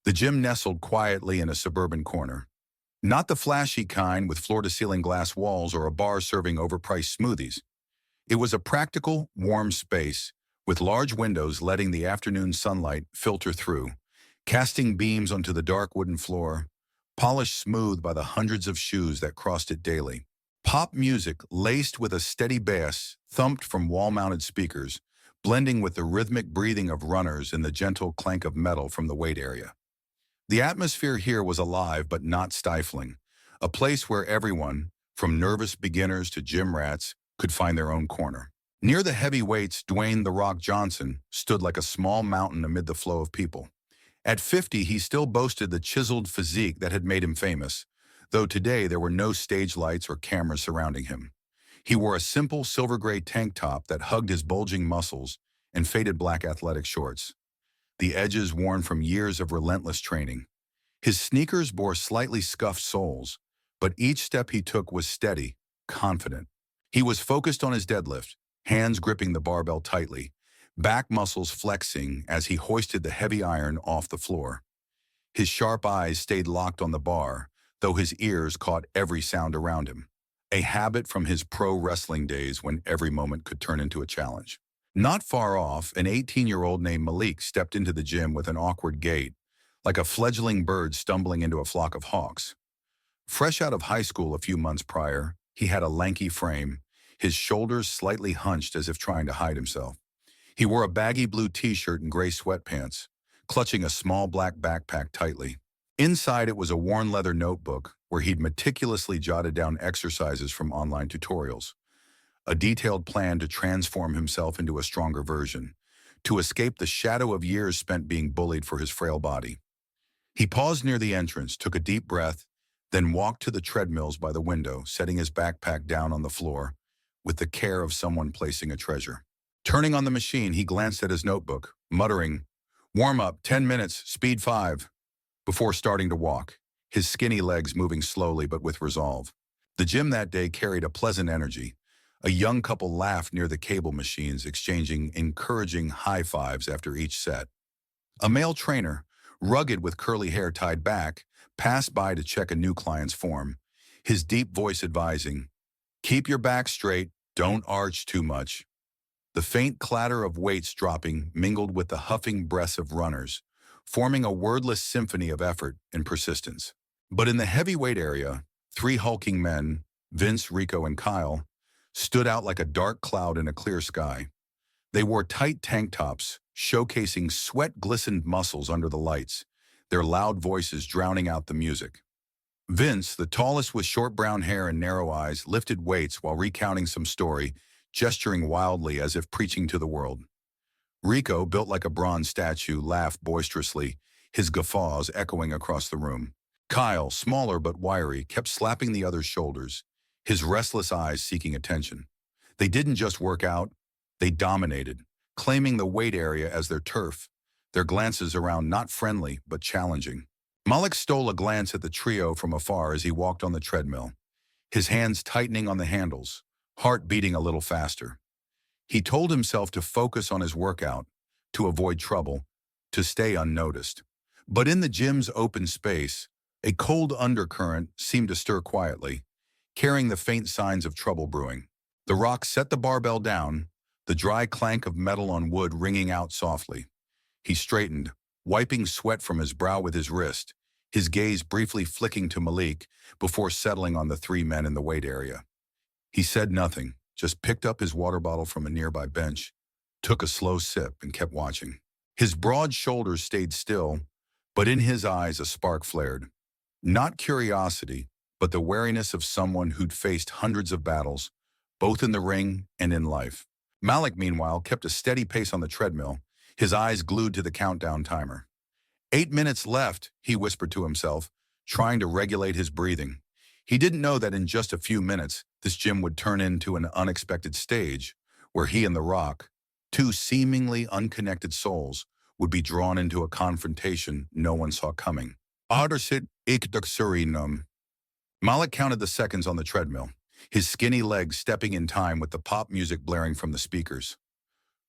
The gym nestled quietly in a suburban corner. Not the flashy kind with floor-to-ceiling glass walls or a bar serving overpriced smoothies. It was a practical, warm space with large windows letting the afternoon sunlight filter through, casting beams onto the dark wooden floor, polished smooth by the hundreds of shoes that crossed it daily. Pop music, laced with a steady bass, thumped from wall-mounted speakers, blending with the rhythmic breathing of runners and the gentle clank of metal from the weight area. The atmosphere here was alive but not stifling, a place where everyone, from nervous beginners to gym rats, could find their own corner. Near the heavy weights, Dwayne "The Rock" Johnson stood like a small mountain amid the flow of people. At 50, he still boasted the chiseled physique that had made him famous, though today there were no stage lights or cameras surrounding him. He wore a simple silver-gray tank top that hugged his bulging muscles and faded black athletic shorts, the edges worn from years of relentless training. His sneakers bore slightly scuffed soles, but each step he took was steady, confident. He was focused on his deadlift, hands gripping the barbell tightly, back muscles flexing as he hoisted the heavy iron off the floor. His sharp eyes stayed locked on the bar, though his ears caught every sound around him, a habit from his pro wrestling days when every moment could turn into a challenge. Not far off, an 18-year-old named Malik stepped into the gym with an awkward gait, like a fledgling bird stumbling into a flock of hawks. Fresh out of high school a few months prior, he had a lanky frame, his shoulders slightly hunched as if trying to hide himself. He wore a baggy blue t-shirt and gray sweatpants, clutching a small black backpack tightly. Inside it was a worn leather notebook where he'd meticulously jotted down exercises from online tutorials, a detailed plan to transform himself into a stronger version, to escape the shadow of years spent being bullied for his frail body. He paused near the entrance, took a deep breath, then walked to the treadmills by the window, setting his backpack down on the floor with the care of someone placing a treasure. Turning on the machine, he glanced at his notebook, muttering, "Warm up, 10 minutes, speed 5, before starting to walk, his skinny legs moving slowly but with resolve. The gym that day carried a pleasant energy. A young couple laughed near the cable machines, exchanging encouraging high fives after each set. A male trainer, rugged with curly hair tied back, passed by to check a new client's form, his deep voice advising, "Keep your back straight, don't arch too much." The faint clatter of weights dropping mingled with the huffing breaths of runners, forming a wordless symphony of effort and persistence. But in the heavyweight area, 3 hulking men, Vince, Rico, and Kyle, stood out like a dark cloud in a clear sky. They wore tight tank tops, showcasing sweat-glistened muscles under the lights, their loud voices drowning out the music. Vince, the tallest with short brown hair and narrow eyes, lifted weights while recounting some story, gesturing wildly as if preaching to the world. Rico, built like a bronze statue, laughed boisterously, his guffaws echoing across the room. Kyle, smaller but wiry, kept slapping the other's shoulders, his restless eyes seeking attention. They didn't just work out, they dominated, claiming the weight area as their turf, their glances around not friendly but challenging. Malik stole a glance at the trio from afar as he walked on the treadmill, his hands tightening on the handles, heart beating a little faster. He told himself to focus on his workout, to avoid trouble, to stay unnoticed. But in the gym's open space, a cold undercurrent seemed to stir quietly, carrying the faint signs of trouble brewing. The Rock set the barbell down, the dry clank of metal on wood ringing out softly. He straightened, wiping sweat from his brow with his wrist, his gaze briefly flicking to Malik before settling on the 3 men in the weight area. He said nothing, just picked up his water bottle from a nearby bench, took a slow sip, and kept watching. His broad shoulders stayed still, but in his eyes a spark flared. Not curiosity, but the wariness of someone who'd faced hundreds of battles, both in the ring and in life. Malik, meanwhile, kept a steady pace on the treadmill, his eyes glued to the countdown timer. 8 minutes left, he whispered to himself, trying to regulate his breathing. He didn't know that in just a few minutes, this gym would turn into an unexpected stage where he and The Rock, 2 seemingly unconnected souls, would be drawn into a confrontation no one saw coming. Ardersit ikduksurinum. Malik counted the seconds on the treadmill, his skinny legs stepping in time with the pop music blaring from the speakers.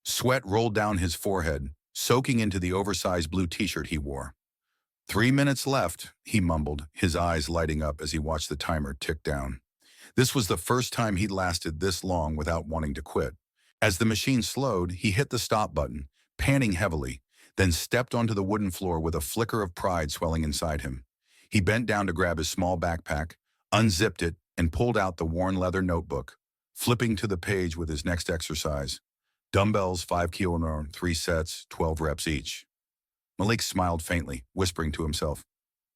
Sweat rolled down his forehead, soaking into the oversized blue t-shirt he wore. 3 minutes left, he mumbled, his eyes lighting up as he watched the timer tick down. This was the first time he'd lasted this long without wanting to quit. As the machine slowed, he hit the stop button, panting heavily, then stepped onto the wooden floor with a flicker of pride swelling inside him. He bent down to grab his small backpack, unzipped it, and pulled out the worn leather notebook, flipping to the page with his next exercise. Dumbbells, 5 kg, 3 sets, 12 reps each. Malik smiled faintly, whispering to himself,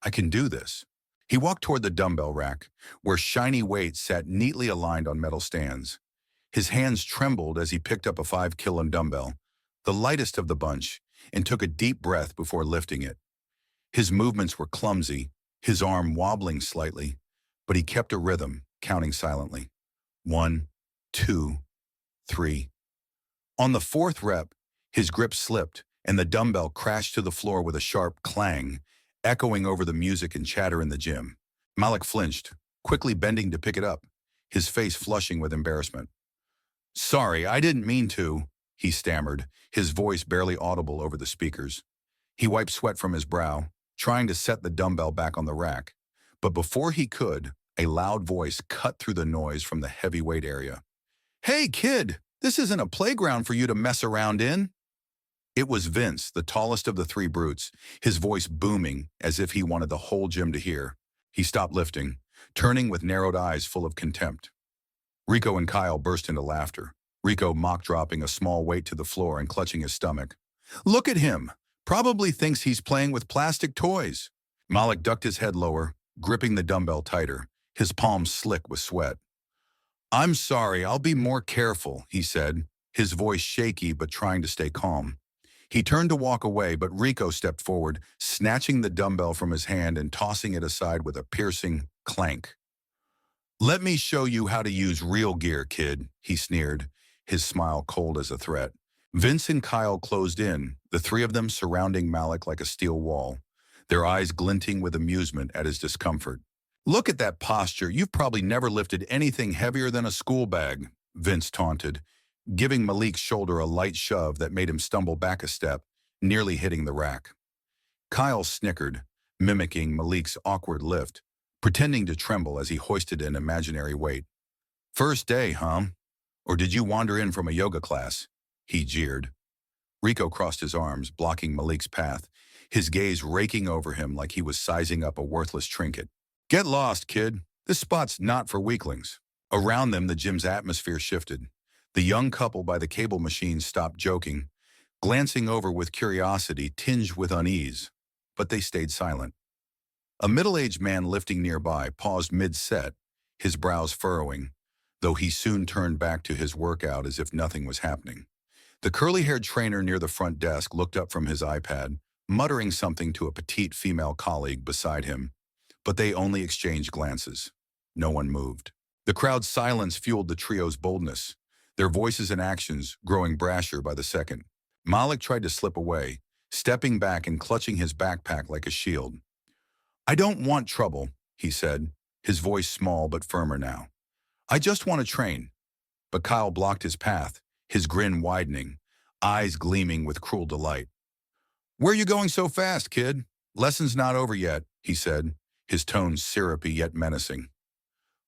I can do this. He walked toward the dumbbell rack, where shiny weights sat neatly aligned on metal stands. His hands trembled as he picked up a 5 kg dumbbell, the lightest of the bunch, and took a deep breath before lifting it. His movements were clumsy, his arm wobbling slightly, but he kept a rhythm, counting silently. 1, 2, 3. On the 4th rep, his grip slipped, and the dumbbell crashed to the floor with a sharp clang, echoing over the music and chatter in the gym. Malik flinched, quickly bending to pick it up, his face flushing with embarrassment. Sorry, I didn't mean to, he stammered, his voice barely audible over the speakers. He wiped sweat from his brow, trying to set the dumbbell back on the rack. But before he could, a loud voice cut through the noise from the heavyweight area. Hey, kid, this isn't a playground for you to mess around in. It was Vince, the tallest of the 3 brutes, his voice booming as if he wanted the whole gym to hear. He stopped lifting, turning with narrowed eyes full of contempt. Rico and Kyle burst into laughter, Rico mock-dropping a small weight to the floor and clutching his stomach. Look at him! Probably thinks he's playing with plastic toys. Malik ducked his head lower, gripping the dumbbell tighter, his palms slick with sweat. I'm sorry, I'll be more careful, he said, his voice shaky but trying to stay calm. He turned to walk away, but Rico stepped forward, snatching the dumbbell from his hand and tossing it aside with a piercing clank. Let me show you how to use real gear, kid, he sneered, his smile cold as a threat. Vince and Kyle closed in, the 3 of them surrounding Malik like a steel wall, their eyes glinting with amusement at his discomfort. Look at that posture. You've probably never lifted anything heavier than a school bag, Vince taunted, giving Malik's shoulder a light shove that made him stumble back a step, nearly hitting the rack. Kyle snickered, mimicking Malik's awkward lift, pretending to tremble as he hoisted an imaginary weight. First day, huh? Or did you wander in from a yoga class? He jeered. Rico crossed his arms, blocking Malik's path, his gaze raking over him like he was sizing up a worthless trinket. Get lost, kid. This spot's not for weaklings. Around them, the gym's atmosphere shifted. The young couple by the cable machine stopped joking, glancing over with curiosity tinged with unease, but they stayed silent. A middle-aged man lifting nearby paused mid-set, his brows furrowing, though he soon turned back to his workout as if nothing was happening. The curly-haired trainer near the front desk looked up from his iPad, muttering something to a petite female colleague beside him, but they only exchanged glances. No one moved. The crowd's silence fueled the trio's boldness, their voices and actions growing brasher by the second. Malik tried to slip away, stepping back and clutching his backpack like a shield. I don't want trouble, he said, his voice small but firmer now. I just want to train. But Kyle blocked his path, his grin widening, eyes gleaming with cruel delight. Where are you going so fast, kid? Lesson's not over yet, he said, his tone syrupy yet menacing.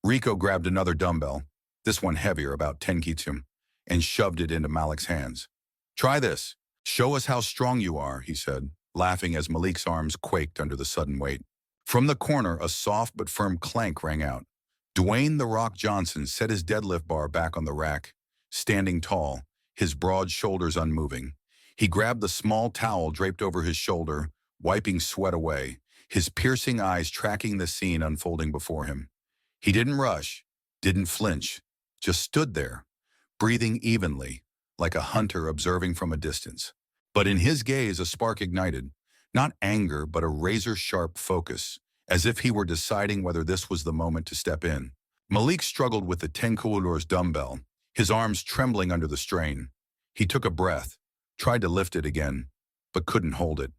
Rico grabbed another dumbbell, this one heavier, about 10 kg, and shoved it into Malik's hands. Try this. Show us how strong you are, he said, laughing as Malik's arms quaked under the sudden weight. From the corner, a soft but firm clank rang out. Dwayne "The Rock" Johnson set his deadlift bar back on the rack, standing tall, his broad shoulders unmoving. He grabbed the small towel draped over his shoulder, wiping sweat away, his piercing eyes tracking the scene unfolding before him. He didn't rush, didn't flinch, just stood there, breathing evenly, like a hunter observing from a distance. But in his gaze a spark ignited, not anger but a razor-sharp focus, as if he were deciding whether this was the moment to step in. Malik struggled with the 10 kg dumbbell, his arms trembling under the strain. He took a breath, tried to lift it again, but couldn't hold it.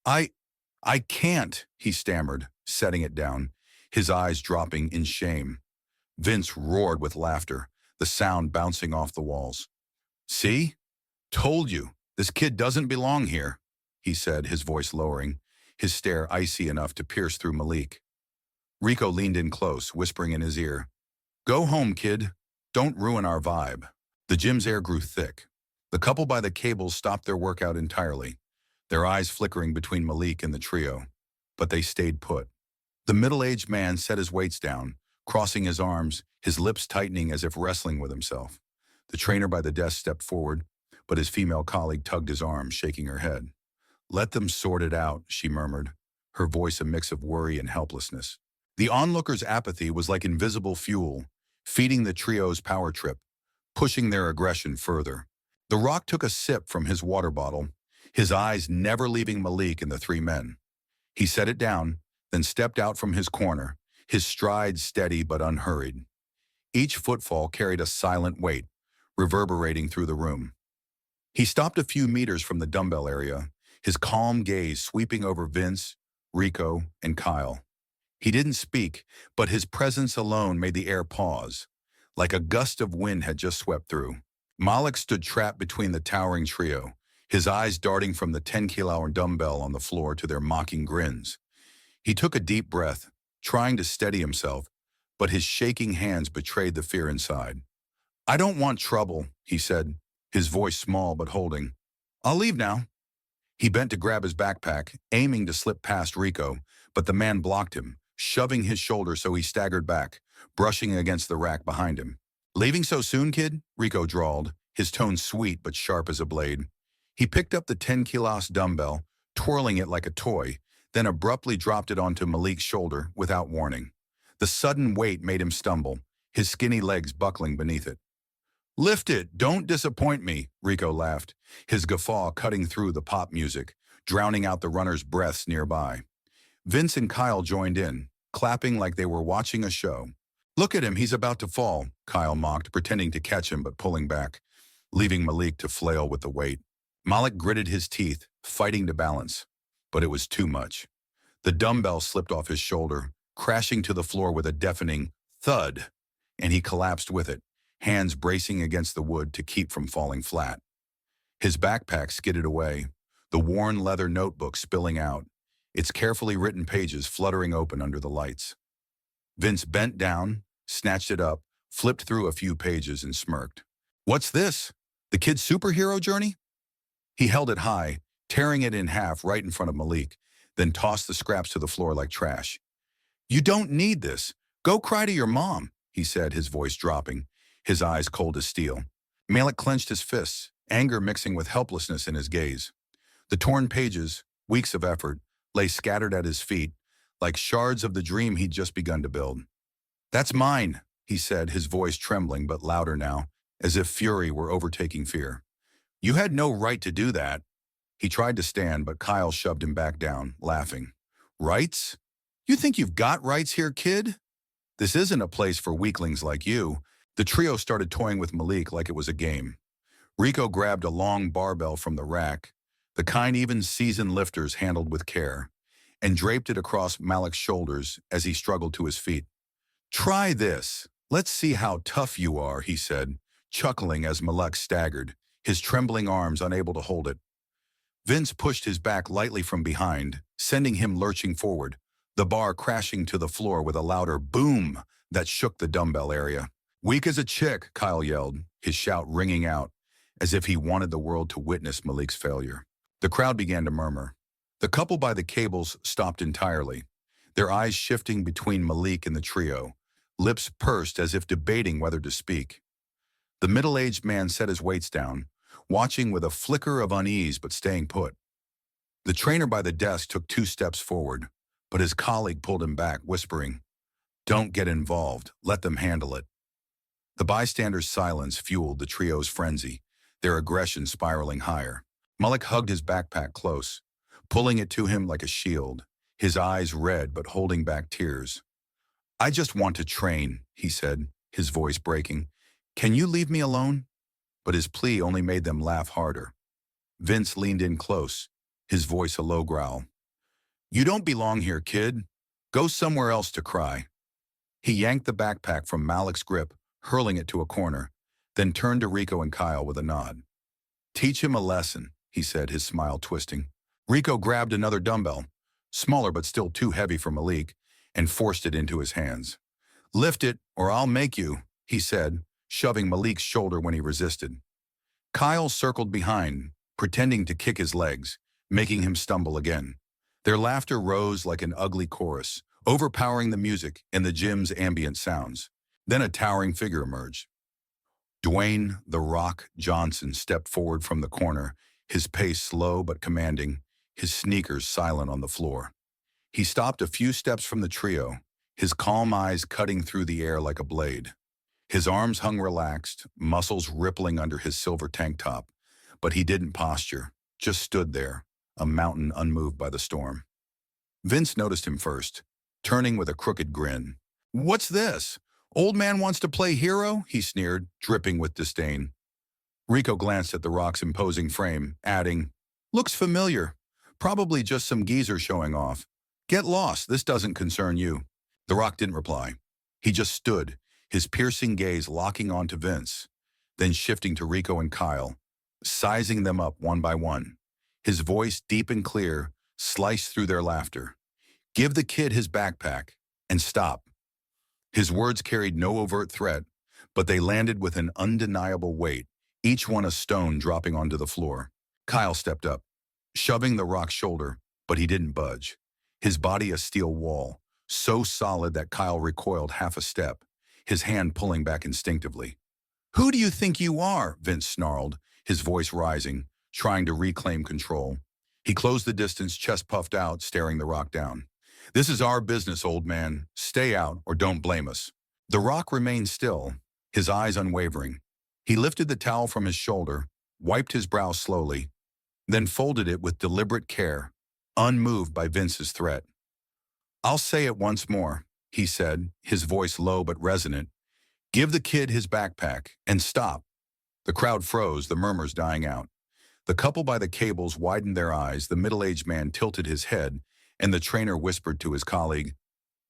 I can't, he stammered, setting it down, his eyes dropping in shame. Vince roared with laughter, the sound bouncing off the walls. See? Told you, this kid doesn't belong here, he said, his voice lowering, his stare icy enough to pierce through Malik. Rico leaned in close, whispering in his ear, "Go home, kid. Don't ruin our vibe." The gym's air grew thick. The couple by the cables stopped their workout entirely, their eyes flickering between Malik and the trio. But they stayed put. The middle-aged man set his weights down, crossing his arms, his lips tightening as if wrestling with himself. The trainer by the desk stepped forward, but his female colleague tugged his arm, shaking her head. "Let them sort it out," she murmured, her voice a mix of worry and helplessness. The onlookers' apathy was like invisible fuel, feeding the trio's power trip, pushing their aggression further. The Rock took a sip from his water bottle, his eyes never leaving Malik and the three men. He set it down, then stepped out from his corner, his stride steady but unhurried. Each footfall carried a silent weight, reverberating through the room. He stopped a few meters from the dumbbell area, his calm gaze sweeping over Vince, Rico, and Kyle. He didn't speak, but his presence alone made the air pause, like a gust of wind had just swept through. Malik stood trapped between the towering trio, his eyes darting from the 10-kilo dumbbell on the floor to their mocking grins. He took a deep breath, trying to steady himself, but his shaking hands betrayed the fear inside. "I don't want trouble," he said, his voice small but holding. "I'll leave now." He bent to grab his backpack, aiming to slip past Rico, but the man blocked him, shoving his shoulder so he staggered back, brushing against the rack behind him. "Leaving so soon, kid?" Rico drawled, his tone sweet but sharp as a blade. He picked up the 10-kilo dumbbell, twirling it like a toy, then abruptly dropped it onto Malik's shoulder without warning. The sudden weight made him stumble, his skinny legs buckling beneath it. "Lift it, don't disappoint me," Rico laughed, his guffaw cutting through the pop music, drowning out the runners' breaths nearby. Vince and Kyle joined in, clapping like they were watching a show. "Look at him, he's about to fall," Kyle mocked, pretending to catch him but pulling back, leaving Malik to flail with the weight. Malik gritted his teeth, fighting to balance, but it was too much. The dumbbell slipped off his shoulder, crashing to the floor with a deafening thud, and he collapsed with it, hands bracing against the wood to keep from falling flat. His backpack skidded away, the worn leather notebook spilling out, its carefully written pages fluttering open under the lights. Vince bent down, snatched it up, flipped through a few pages and smirked. "What's this? The kid's superhero journey?" He held it high, tearing it in half right in front of Malik, then tossed the scraps to the floor like trash. "You don't need this. Go cry to your mom," he said, his voice dropping, his eyes cold as steel. Malik clenched his fists, anger mixing with helplessness in his gaze. The torn pages, weeks of effort, lay scattered at his feet, like shards of the dream he'd just begun to build. "That's mine," he said, his voice trembling but louder now, as if fury were overtaking fear. "You had no right to do that." He tried to stand, but Kyle shoved him back down, laughing. "Rights? You think you've got rights here, kid? This isn't a place for weaklings like you." The trio started toying with Malik like it was a game. Rico grabbed a long barbell from the rack, the kind even seasoned lifters handled with care, and draped it across Malik's shoulders as he struggled to his feet. "Try this. Let's see how tough you are," he said, chuckling as Malik staggered, his trembling arms unable to hold it. Vince pushed his back lightly from behind, sending him lurching forward, the bar crashing to the floor with a louder boom that shook the dumbbell area. "Weak as a chick," Kyle yelled, his shout ringing out, as if he wanted the world to witness Malik's failure. The crowd began to murmur. The couple by the cables stopped entirely, their eyes shifting between Malik and the trio, lips pursed as if debating whether to speak. The middle-aged man set his weights down, watching with a flicker of unease but staying put. The trainer by the desk took 2 steps forward, but his colleague pulled him back, whispering, "Don't get involved, let them handle it." The bystanders' silence fueled the trio's frenzy, their aggression spiraling higher. Malik hugged his backpack close, pulling it to him like a shield, his eyes red but holding back tears. "I just want to train," he said, his voice breaking. "Can you leave me alone?" But his plea only made them laugh harder. Vince leaned in close, his voice a low growl. "You don't belong here, kid. Go somewhere else to cry." He yanked the backpack from Malik's grip, hurling it to a corner, then turned to Rico and Kyle with a nod. "Teach him a lesson," he said, his smile twisting. Rico grabbed another dumbbell, smaller but still too heavy for Malik, and forced it into his hands. "Lift it, or I'll make you," he said, shoving Malik's shoulder when he resisted. Kyle circled behind, pretending to kick his legs, making him stumble again. Their laughter rose like an ugly chorus, overpowering the music and the gym's ambient sounds. Then a towering figure emerged. Dwayne "The Rock" Johnson stepped forward from the corner, his pace slow but commanding, his sneakers silent on the floor. He stopped a few steps from the trio, his calm eyes cutting through the air like a blade. His arms hung relaxed, muscles rippling under his silver tank top, but he didn't posture, just stood there, a mountain unmoved by the storm. Vince noticed him first, turning with a crooked grin. "What's this? Old man wants to play hero?" he sneered, dripping with disdain. Rico glanced at The Rock's imposing frame, adding, "Looks familiar. Probably just some geezer showing off. Get lost, this doesn't concern you." The Rock didn't reply. He just stood, his piercing gaze locking onto Vince, then shifting to Rico and Kyle, sizing them up one by one. His voice, deep and clear, sliced through their laughter. "Give the kid his backpack, and stop." His words carried no overt threat, but they landed with an undeniable weight, each one a stone dropping onto the floor. Kyle stepped up, shoving The Rock's shoulder, but he didn't budge. His body a steel wall, so solid that Kyle recoiled half a step, his hand pulling back instinctively. "Who do you think you are?" Vince snarled, his voice rising, trying to reclaim control. He closed the distance, chest puffed out, staring The Rock down. "This is our business, old man. Stay out or don't blame us." The Rock remained still, his eyes unwavering. He lifted the towel from his shoulder, wiped his brow slowly, then folded it with deliberate care, unmoved by Vince's threat. "I'll say it once more," he said, his voice low but resonant. "Give the kid his backpack, and stop." The crowd froze, the murmurs dying out. The couple by the cables widened their eyes, the middle-aged man tilted his head, and the trainer whispered to his colleague,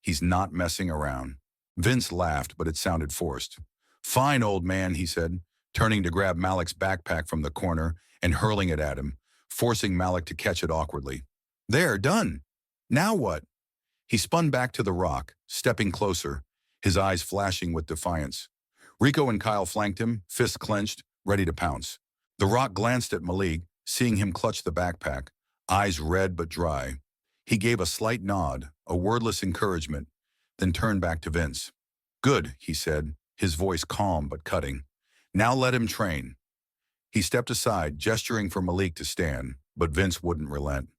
"He's not messing around." Vince laughed, but it sounded forced. "Fine, old man," he said, turning to grab Malik's backpack from the corner and hurling it at him, forcing Malik to catch it awkwardly. "There, done. Now what?" He spun back to The Rock, stepping closer, his eyes flashing with defiance. Rico and Kyle flanked him, fists clenched, ready to pounce. The Rock glanced at Malik, seeing him clutch the backpack, eyes red but dry. He gave a slight nod, a wordless encouragement, then turned back to Vince. "Good," he said, his voice calm but cutting. "Now let him train." He stepped aside, gesturing for Malik to stand, but Vince wouldn't relent.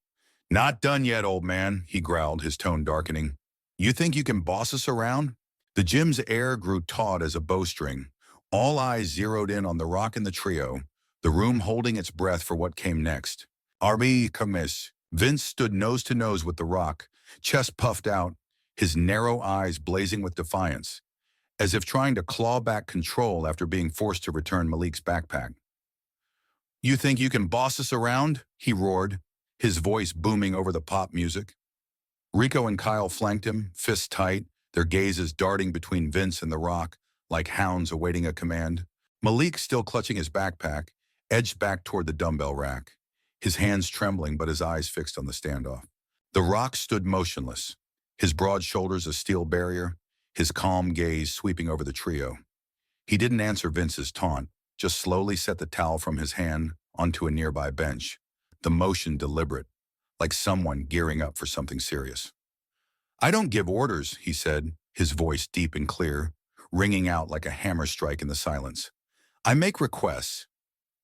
"Not done yet, old man," he growled, his tone darkening. "You think you can boss us around?" The gym's air grew taut as a bowstring. All eyes zeroed in on The Rock and the trio, the room holding its breath for what came next. "Arbi Kamis." Vince stood nose to nose with The Rock, chest puffed out, his narrow eyes blazing with defiance, as if trying to claw back control after being forced to return Malik's backpack. "You think you can boss us around?" he roared, his voice booming over the pop music. Rico and Kyle flanked him, fists tight, their gazes darting between Vince and The Rock like hounds awaiting a command. Malik, still clutching his backpack, edged back toward the dumbbell rack, his hands trembling but his eyes fixed on the standoff. The Rock stood motionless, his broad shoulders a steel barrier, his calm gaze sweeping over the trio. He didn't answer Vince's taunt, just slowly set the towel from his hand onto a nearby bench, the motion deliberate, like someone gearing up for something serious. "I don't give orders," he said, his voice deep and clear, ringing out like a hammer strike in the silence. "I make requests,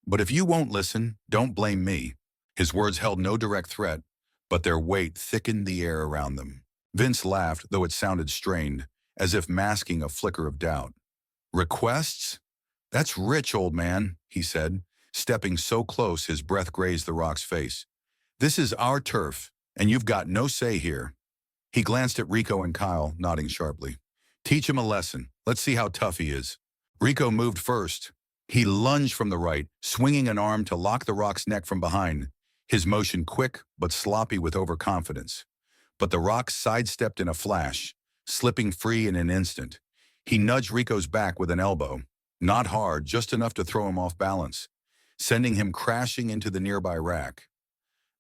but if you won't listen, don't blame me." His words held no direct threat, but their weight thickened the air around them. Vince laughed, though it sounded strained, as if masking a flicker of doubt. "Requests? That's rich, old man," he said, stepping so close his breath grazed The Rock's face. "This is our turf, and you've got no say here." He glanced at Rico and Kyle, nodding sharply. "Teach him a lesson. Let's see how tough he is." Rico moved first. He lunged from the right, swinging an arm to lock The Rock's neck from behind, his motion quick but sloppy with overconfidence. But The Rock sidestepped in a flash, slipping free in an instant. He nudged Rico's back with an elbow, not hard, just enough to throw him off balance, sending him crashing into the nearby rack.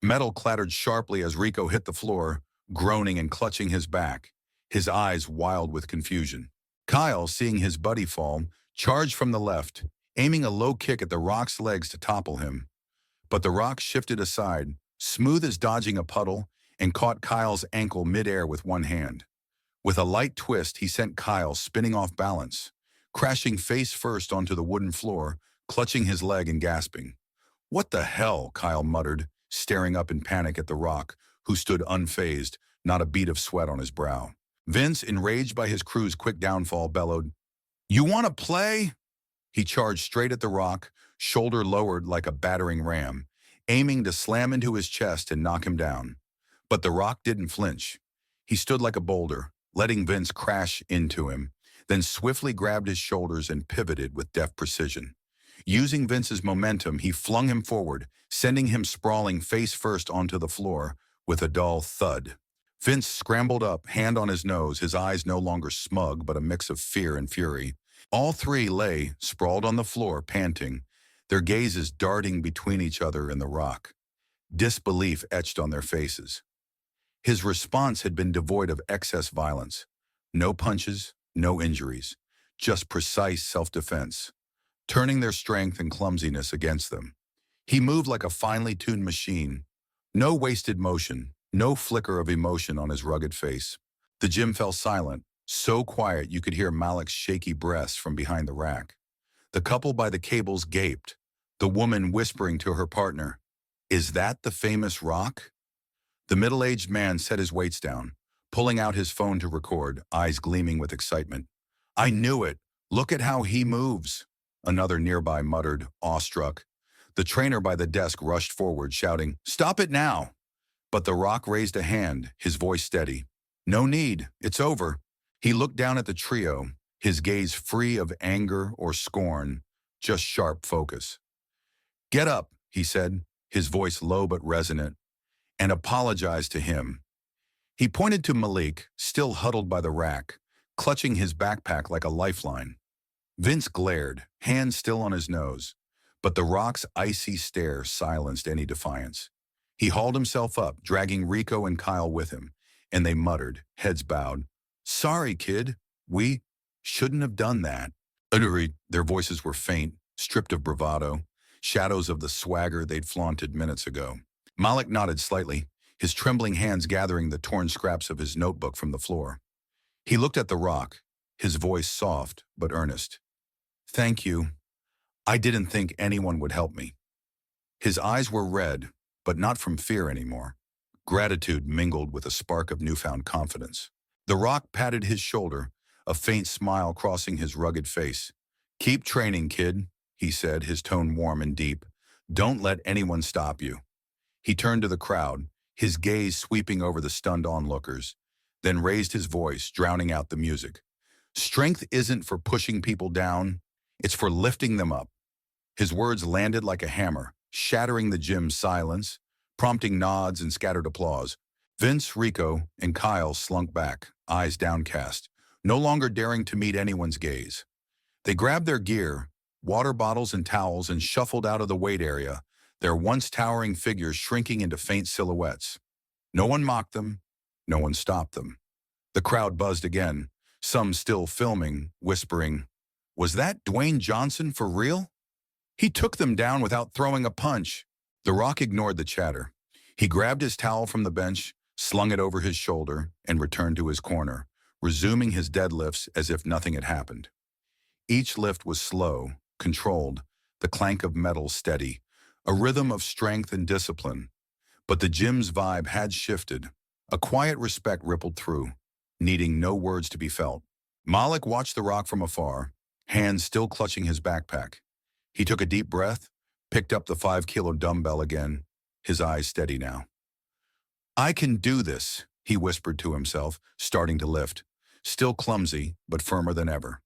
Metal clattered sharply as Rico hit the floor, groaning and clutching his back, his eyes wild with confusion. Kyle, seeing his buddy fall, charged from the left, aiming a low kick at the Rock's legs to topple him. But the Rock shifted aside, smooth as dodging a puddle, and caught Kyle's ankle midair with one hand. With a light twist, he sent Kyle spinning off balance, crashing face first onto the wooden floor, clutching his leg and gasping. "What the hell?" Kyle muttered, staring up in panic at the Rock, who stood unfazed, not a bead of sweat on his brow. Vince, enraged by his crew's quick downfall, bellowed, "You want to play?" He charged straight at the Rock, shoulder lowered like a battering ram, aiming to slam into his chest and knock him down. But the Rock didn't flinch. He stood like a boulder, letting Vince crash into him, then swiftly grabbed his shoulders and pivoted with deft precision. Using Vince's momentum, he flung him forward, sending him sprawling face first onto the floor with a dull thud. Vince scrambled up, hand on his nose, his eyes no longer smug but a mix of fear and fury. All three lay, sprawled on the floor, panting, their gazes darting between each other and the Rock. Disbelief etched on their faces. His response had been devoid of excess violence. No punches, no injuries, just precise self-defense, turning their strength and clumsiness against them. He moved like a finely tuned machine. No wasted motion, no flicker of emotion on his rugged face. The gym fell silent, so quiet you could hear Malik's shaky breaths from behind the rack. The couple by the cables gaped, the woman whispering to her partner, "Is that the famous Rock?" The middle-aged man set his weights down, pulling out his phone to record, eyes gleaming with excitement. "I knew it. Look at how he moves," another nearby muttered, awestruck. The trainer by the desk rushed forward, shouting, "Stop it now!" But the Rock raised a hand, his voice steady. "No need. It's over." He looked down at the trio, his gaze free of anger or scorn, just sharp focus. "Get up," he said, his voice low but resonant, "and apologize to him." He pointed to Malik, still huddled by the rack, clutching his backpack like a lifeline. Vince glared, hand still on his nose, but the Rock's icy stare silenced any defiance. He hauled himself up, dragging Rico and Kyle with him, and they muttered, heads bowed, "Sorry, kid. We shouldn't have done that." Agreed. Their voices were faint, stripped of bravado, shadows of the swagger they'd flaunted minutes ago. Malik nodded slightly, his trembling hands gathering the torn scraps of his notebook from the floor. He looked at the Rock, his voice soft but earnest. "Thank you. I didn't think anyone would help me." His eyes were red, but not from fear anymore. Gratitude mingled with a spark of newfound confidence. The Rock patted his shoulder, a faint smile crossing his rugged face. "Keep training, kid," he said, his tone warm and deep. "Don't let anyone stop you." He turned to the crowd, his gaze sweeping over the stunned onlookers, then raised his voice, drowning out the music. "Strength isn't for pushing people down, it's for lifting them up." His words landed like a hammer, shattering the gym's silence, prompting nods and scattered applause. Vince, Rico, and Kyle slunk back, eyes downcast, no longer daring to meet anyone's gaze. They grabbed their gear, water bottles and towels, and shuffled out of the weight area, their once towering figures shrinking into faint silhouettes. No one mocked them, no one stopped them. The crowd buzzed again, some still filming, whispering, "Was that Dwayne Johnson for real?" He took them down without throwing a punch. The Rock ignored the chatter. He grabbed his towel from the bench, slung it over his shoulder, and returned to his corner, resuming his deadlifts as if nothing had happened. Each lift was slow, controlled, the clank of metal steady, a rhythm of strength and discipline. But the gym's vibe had shifted. A quiet respect rippled through, needing no words to be felt. Malik watched the Rock from afar, hands still clutching his backpack. He took a deep breath, picked up the 5-kilo dumbbell again, his eyes steady now. "I can do this," he whispered to himself, starting to lift, still clumsy but firmer than ever.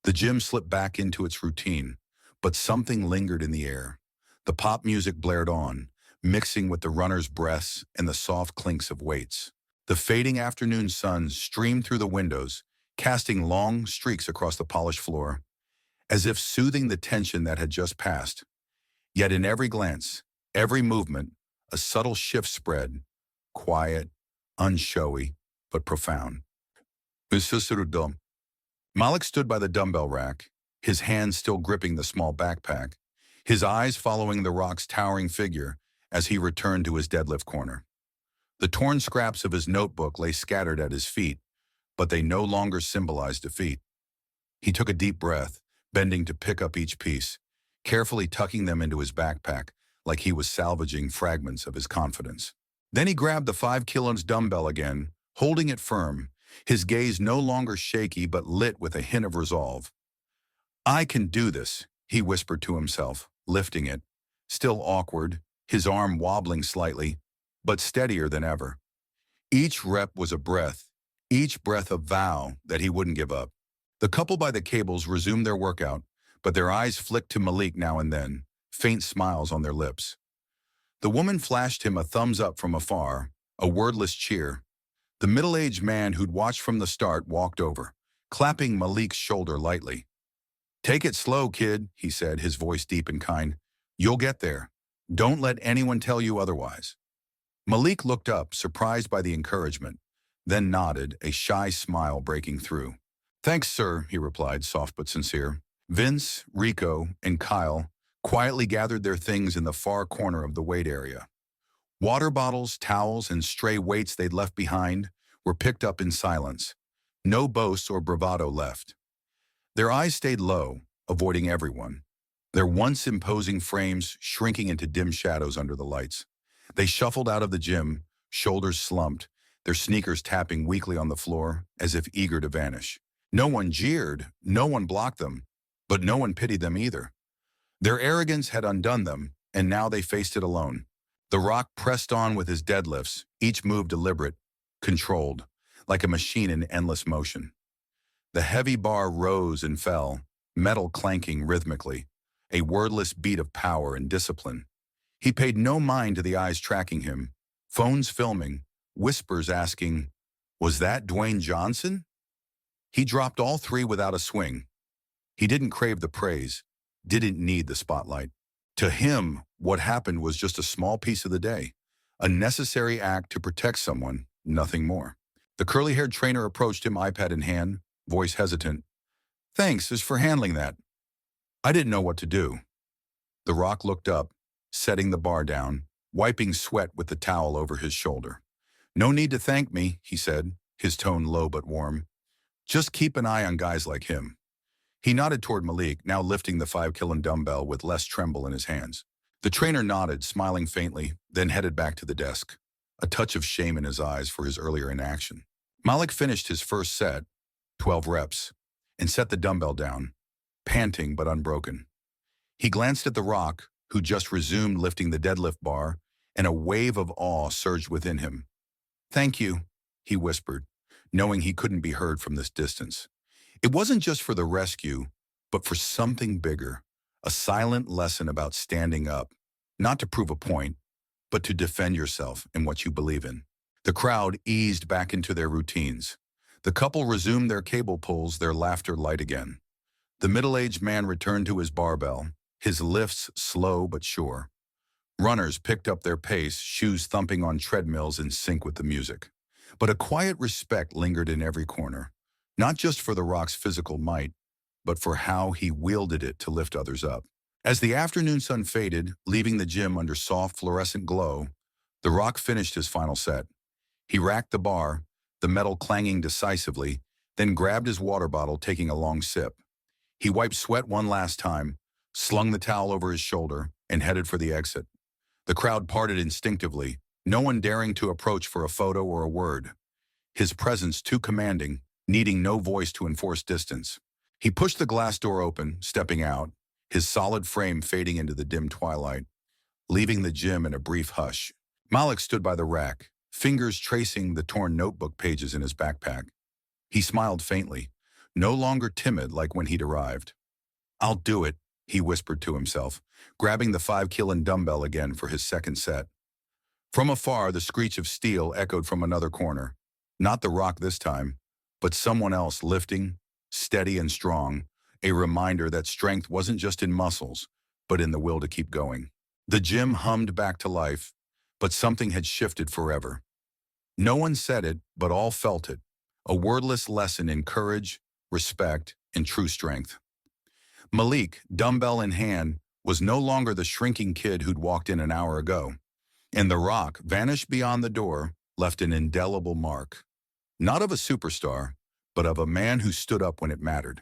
The gym slipped back into its routine, but something lingered in the air. The pop music blared on, mixing with the runners' breaths and the soft clinks of weights. The fading afternoon sun streamed through the windows, casting long streaks across the polished floor, as if soothing the tension that had just passed. Yet in every glance, every movement, a subtle shift spread, quiet, unshowy, but profound. Malik stood by the dumbbell rack, his hands still gripping the small backpack, his eyes following the rock's towering figure as he returned to his deadlift corner. The torn scraps of his notebook lay scattered at his feet, but they no longer symbolized defeat. He took a deep breath, bending to pick up each piece, carefully tucking them into his backpack like he was salvaging fragments of his confidence. Then he grabbed the 5 kilos dumbbell again, holding it firm, his gaze no longer shaky but lit with a hint of resolve. "I can do this," he whispered to himself, lifting it, still awkward, his arm wobbling slightly, but steadier than ever. Each rep was a breath, each breath a vow that he wouldn't give up. The couple by the cables resumed their workout, but their eyes flicked to Malik now and then, faint smiles on their lips. The woman flashed him a thumbs up from afar, a wordless cheer. The middle-aged man who'd watched from the start walked over, clapping Malik's shoulder lightly. "Take it slow, kid," he said, his voice deep and kind. "You'll get there. Don't let anyone tell you otherwise." Malik looked up, surprised by the encouragement, then nodded, a shy smile breaking through. "Thanks, sir," he replied, soft but sincere. Vince, Rico, and Kyle quietly gathered their things in the far corner of the weight area. Water bottles, towels, and stray weights they'd left behind were picked up in silence. No boasts or bravado left. Their eyes stayed low, avoiding everyone, their once imposing frames shrinking into dim shadows under the lights. They shuffled out of the gym, shoulders slumped, their sneakers tapping weakly on the floor as if eager to vanish. No one jeered, no one blocked them, but no one pitied them either. Their arrogance had undone them, and now they faced it alone. The Rock pressed on with his deadlifts, each move deliberate, controlled, like a machine in endless motion. The heavy bar rose and fell, metal clanking rhythmically, a wordless beat of power and discipline. He paid no mind to the eyes tracking him, phones filming, whispers asking, "Was that Dwayne Johnson?" He dropped all 3 without a swing. He didn't crave the praise, didn't need the spotlight. To him, what happened was just a small piece of the day, a necessary act to protect someone, nothing more. The curly-haired trainer approached him, iPad in hand, voice hesitant. "Thanks is for handling that. I didn't know what to do." The Rock looked up, setting the bar down, wiping sweat with the towel over his shoulder. "No need to thank me," he said, his tone low but warm. "Just keep an eye on guys like him." He nodded toward Malik, now lifting the 5 kilo dumbbell with less tremble in his hands. The trainer nodded, smiling faintly, then headed back to the desk, a touch of shame in his eyes for his earlier inaction. Malik finished his first set, 12 reps, and set the dumbbell down, panting but unbroken. He glanced at the Rock, who just resumed lifting the deadlift bar, and a wave of awe surged within him. "Thank you," he whispered, knowing he couldn't be heard from this distance. It wasn't just for the rescue, but for something bigger, a silent lesson about standing up, not to prove a point, but to defend yourself and what you believe in. The crowd eased back into their routines. The couple resumed their cable pulls, their laughter light again. The middle-aged man returned to his barbell, his lifts slow but sure. Runners picked up their pace, shoes thumping on treadmills in sync with the music. But a quiet respect lingered in every corner, not just for the Rock's physical might, but for how he wielded it to lift others up. As the afternoon sun faded, leaving the gym under soft fluorescent glow, the Rock finished his final set. He racked the bar, the metal clanging decisively, then grabbed his water bottle, taking a long sip. He wiped sweat one last time, slung the towel over his shoulder, and headed for the exit. The crowd parted instinctively, no one daring to approach for a photo or a word. His presence too commanding, needing no voice to enforce distance. He pushed the glass door open, stepping out, his solid frame fading into the dim twilight, leaving the gym in a brief hush. Malik stood by the rack, fingers tracing the torn notebook pages in his backpack. He smiled faintly, no longer timid like when he'd arrived. "I'll do it," he whispered to himself, grabbing the 5 kilo dumbbell again for his second set. From afar, the screech of steel echoed from another corner. Not the Rock this time, but someone else lifting, steady and strong, a reminder that strength wasn't just in muscles, but in the will to keep going. The gym hummed back to life, but something had shifted forever. No one said it, but all felt it. A wordless lesson in courage, respect, and true strength. Malik, dumbbell in hand, was no longer the shrinking kid who'd walked in an hour ago. And The Rock vanished beyond the door, left an indelible mark. Not of a superstar, but of a man who stood up when it mattered.